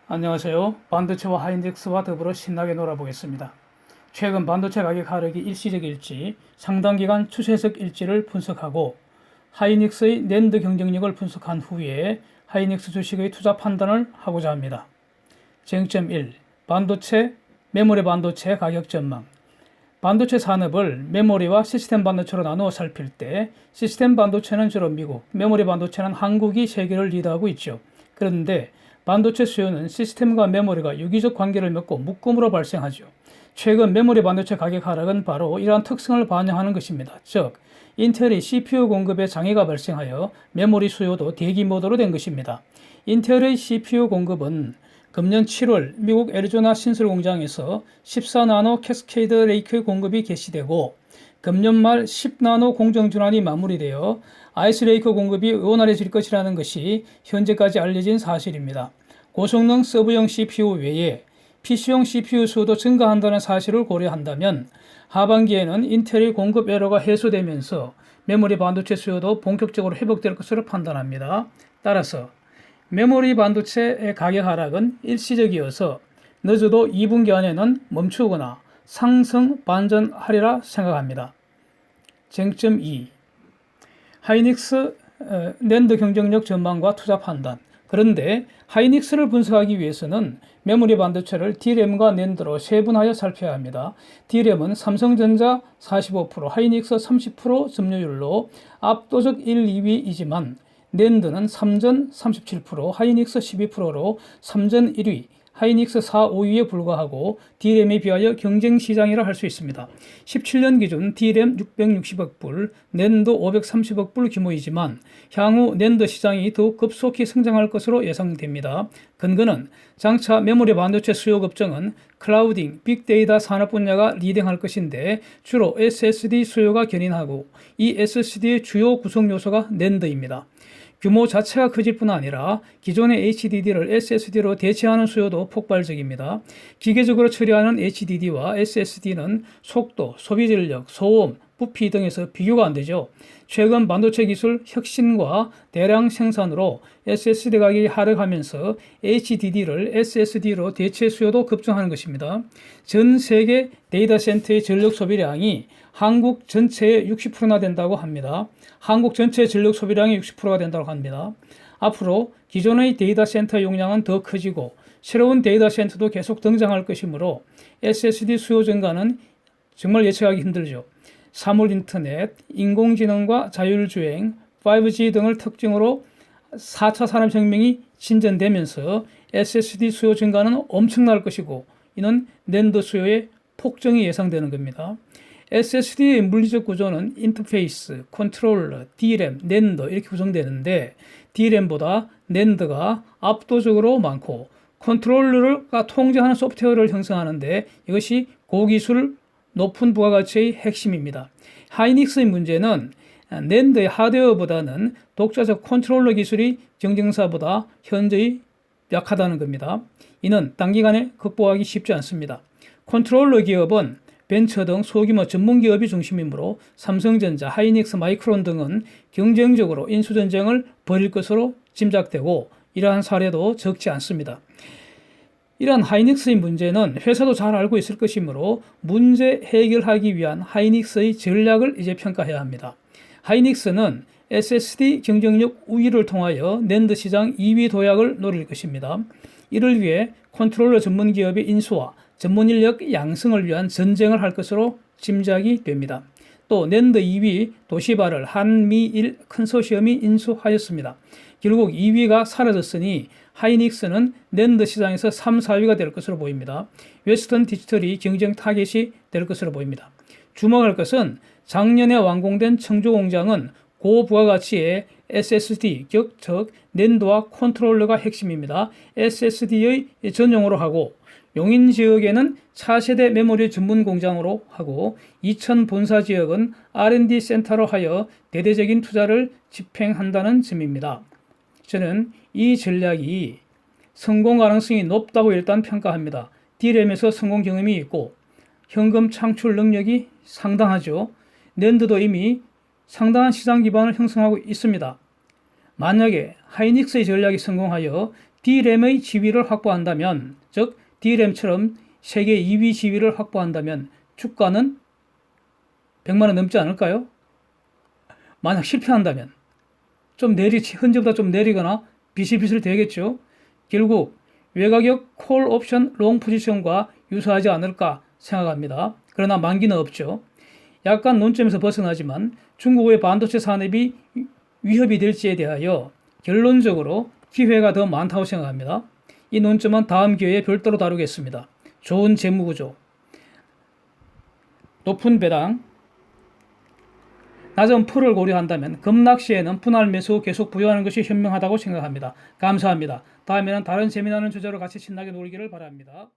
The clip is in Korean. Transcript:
안녕하세요. 반도체와 하이닉스와 더불어 신나게 놀아보겠습니다. 최근 반도체 가격 하락이 일시적일지 상당기간 추세적 일지를 분석하고 하이닉스의 낸드 경쟁력을 분석한 후에 하이닉스 주식의 투자 판단을 하고자 합니다. 쟁점 1. 반도체, 메모리 반도체 가격 전망. 반도체 산업을 메모리와 시스템 반도체로 나누어 살필 때 시스템 반도체는 주로 미국, 메모리 반도체는 한국이 세계를 리드하고 있죠. 그런데 반도체 수요는 시스템과 메모리가 유기적 관계를 맺고 묶음으로 발생하죠. 최근 메모리 반도체 가격 하락은 바로 이러한 특성을 반영하는 것입니다. 즉, 인텔의 CPU 공급에 장애가 발생하여 메모리 수요도 대기 모드로 된 것입니다. 인텔의 CPU 공급은 금년 7월 미국 애리조나 신설 공장에서 14나노 캐스케이드 레이크 공급이 개시되고 금년 말 10나노 공정 준환이 마무리되어 아이스 레이크 공급이 원활해질 것이라는 것이 현재까지 알려진 사실입니다. 고성능 서브용 CPU 외에 PC용 CPU 수도 증가한다는 사실을 고려한다면 하반기에는 인텔의 공급 에러가 해소되면서 메모리 반도체 수요도 본격적으로 회복될 것으로 판단합니다. 따라서 메모리 반도체의 가격 하락은 일시적이어서 늦어도 2분기 안에는 멈추거나 상승 반전하리라 생각합니다. 쟁점 2. 하이닉스 낸드 경쟁력 전망과 투자 판단. 그런데 하이닉스를 분석하기 위해서는 메모리 반도체를 D램과 낸드로 세분하여 살펴야 합니다. D램은 삼성전자 45%, 하이닉스 30% 점유율로 압도적 1, 2위이지만 낸드는 삼전 37%, 하이닉스 12%로 삼전 1위, 하이닉스 4, 5위에 불과하고 D램에 비하여 경쟁 시장이라 할 수 있습니다. 17년 기준 D램 660억 불, 낸드 530억 불 규모이지만 향후 낸드 시장이 더욱 급속히 성장할 것으로 예상됩니다. 근거는 장차 메모리 반도체 수요 급증은 클라우딩, 빅데이터 산업 분야가 리딩할 것인데 주로 SSD 수요가 견인하고 이 SSD의 주요 구성 요소가 낸드입니다. 규모 자체가 커질 뿐 아니라 기존의 HDD를 SSD로 대체하는 수요도 폭발적입니다. 기계적으로 처리하는 HDD와 SSD는 속도, 소비 전력, 소음, 부피 등에서 비교가 안 되죠. 최근 반도체 기술 혁신과 대량 생산으로 SSD 가격이 하락하면서 HDD를 SSD로 대체 수요도 급증하는 것입니다. 전 세계 데이터 센터의 전력 소비량이 한국 전체의 60%나 된다고 합니다. 한국 전체 전력 소비량이 60%가 된다고 합니다. 앞으로 기존의 데이터 센터 용량은 더 커지고 새로운 데이터 센터도 계속 등장할 것이므로 SSD 수요 증가는 정말 예측하기 힘들죠. 사물 인터넷, 인공지능과 자율주행, 5G 등을 특징으로 4차 산업혁명이 진전되면서 SSD 수요 증가는 엄청날 것이고 이는 낸드 수요의 폭증이 예상되는 겁니다. SSD의 물리적 구조는 인터페이스, 컨트롤러, D램, 낸드 이렇게 구성되는데 D램보다 낸드가 압도적으로 많고 컨트롤러가 통제하는 소프트웨어를 형성하는데 이것이 고기술 높은 부가가치의 핵심입니다. 하이닉스의 문제는 낸드의 하드웨어보다는 독자적 컨트롤러 기술이 경쟁사보다 현저히 약하다는 겁니다. 이는 단기간에 극복하기 쉽지 않습니다. 컨트롤러 기업은 벤처 등 소규모 전문 기업이 중심이므로 삼성전자, 하이닉스, 마이크론 등은 경쟁적으로 인수전쟁을 벌일 것으로 짐작되고 이러한 사례도 적지 않습니다. 이러한 하이닉스의 문제는 회사도 잘 알고 있을 것이므로 문제 해결하기 위한 하이닉스의 전략을 이제 평가해야 합니다. 하이닉스는 SSD 경쟁력 우위를 통하여 낸드 시장 2위 도약을 노릴 것입니다. 이를 위해 컨트롤러 전문 기업의 인수와 전문 인력 양성을 위한 전쟁을 할 것으로 짐작이 됩니다. 또 낸드 2위 도시바를 한미일 컨소시엄이 인수하였습니다. 결국 2위가 사라졌으니 하이닉스는 낸드 시장에서 3, 4위가 될 것으로 보입니다. 웨스턴 디지털이 경쟁 타겟이 될 것으로 보입니다. 주목할 것은 작년에 완공된 청주 공장은 고부가가치의 SSD, 즉 낸드와 컨트롤러가 핵심입니다. SSD의 전용으로 하고 용인 지역에는 차세대 메모리 전문 공장으로 하고 이천 본사 지역은 R&D 센터로 하여 대대적인 투자를 집행한다는 점입니다. 저는 이 전략이 성공 가능성이 높다고 일단 평가합니다. D램에서 성공 경험이 있고 현금 창출 능력이 상당하죠. 낸드도 이미 상당한 시장 기반을 형성하고 있습니다. 만약에 하이닉스의 전략이 성공하여 D램의 지위를 확보한다면, 즉 D램처럼 세계 2위 지위를 확보한다면 주가는 100만 원 넘지 않을까요? 만약 실패한다면 현재보다 좀 내리거나 비실비실 되겠죠. 결국 외가격 콜 옵션 롱 포지션과 유사하지 않을까 생각합니다. 그러나 만기는 없죠. 약간 논점에서 벗어나지만 중국의 반도체 산업이 위협이 될지에 대하여 결론적으로 기회가 더 많다고 생각합니다. 이 논점은 다음 기회에 별도로 다루겠습니다. 좋은 재무구조, 높은 배당, 낮은 풀을 고려한다면 급락 시에는 분할 매수 계속 부여하는 것이 현명하다고 생각합니다. 감사합니다. 다음에는 다른 재미나는 주제로 같이 신나게 놀기를 바랍니다.